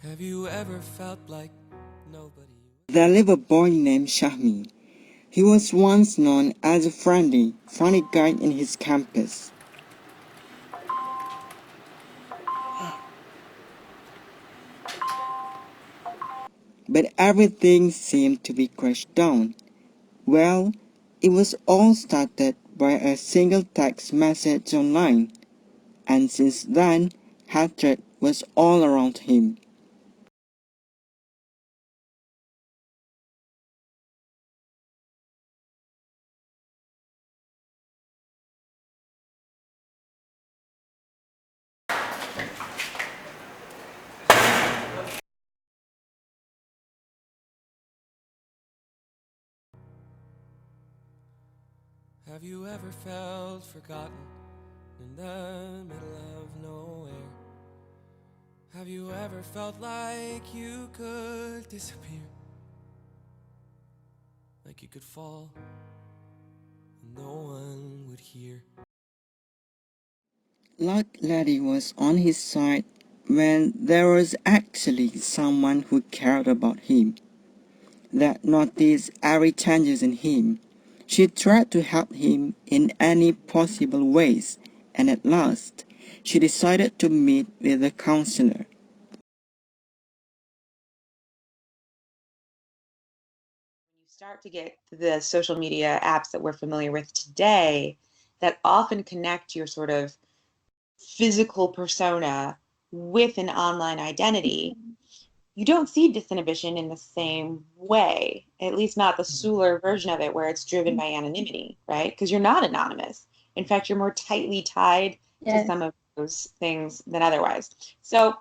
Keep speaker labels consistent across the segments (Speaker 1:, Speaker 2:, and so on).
Speaker 1: Have you ever felt like nobody?
Speaker 2: There lived a boy named Shahmi. He was once known as a friendly, funny guy in his campus. But everything seemed to be crashed down. Well, it was all started by a single text message online, and since then, hatred was all around him.
Speaker 1: Have you ever felt forgotten in the middle of nowhere? Have you ever felt like you could disappear? Like you could fall and no one would hear?
Speaker 2: Luck Lady was on his side when there was actually someone who cared about him, that noticed every changes in him. She tried to help him in any possible ways, and at last, she decided to meet with a counselor.
Speaker 3: You start to get the social media apps that we're familiar with today that often connect your sort of physical persona with an online identity, you don't see disinhibition in the same way, at least not the Suler version of it where it's driven by anonymity, right? Because you're not anonymous. In fact, you're more tightly tied to some of those things than otherwise. So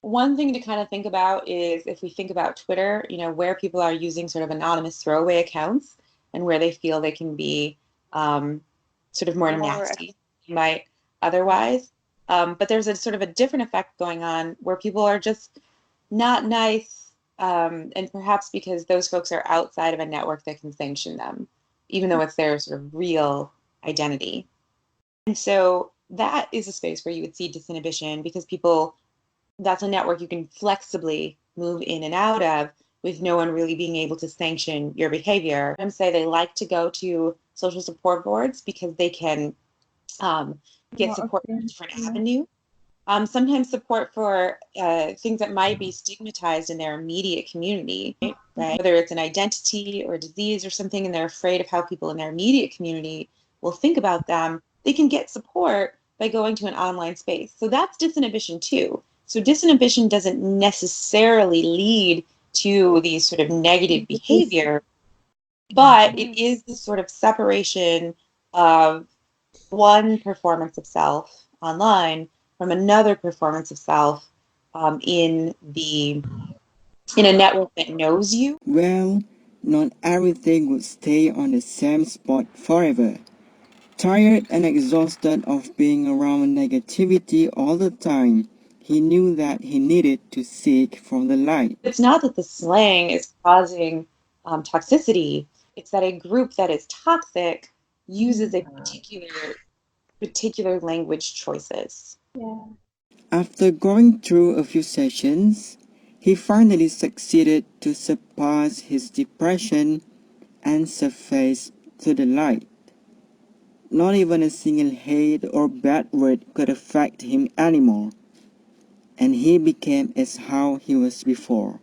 Speaker 3: one thing to kind of think about is if we think about Twitter, where people are using sort of anonymous throwaway accounts and where they feel they can be sort of more nasty than you might otherwise. But there's a sort of a different effect going on where people are just not nice, and perhaps because those folks are outside of a network that can sanction them, even though it's their sort of real identity. And so that is a space where you would see disinhibition because that's a network you can flexibly move in and out of with no one really being able to sanction your behavior. And say they like to go to social support boards because they can get support from a different avenue. Sometimes support for things that might be stigmatized in their immediate community, right? Whether it's an identity or a disease or something, and they're afraid of how people in their immediate community will think about them, they can get support by going to an online space. So that's disinhibition too. So disinhibition doesn't necessarily lead to these sort of negative behavior, but it is the sort of separation of one performance of self online from another performance of self in a network that knows you.
Speaker 2: Well, not everything would stay on the same spot forever. Tired and exhausted of being around negativity all the time, he knew that he needed to seek for the light.
Speaker 3: It's not that the slang is causing toxicity, it's that a group that is toxic uses a particular language choices.
Speaker 2: After going through a few sessions, he finally succeeded to surpass his depression and surface to the light. Not even a single hate or bad word could affect him anymore, and he became as how he was before.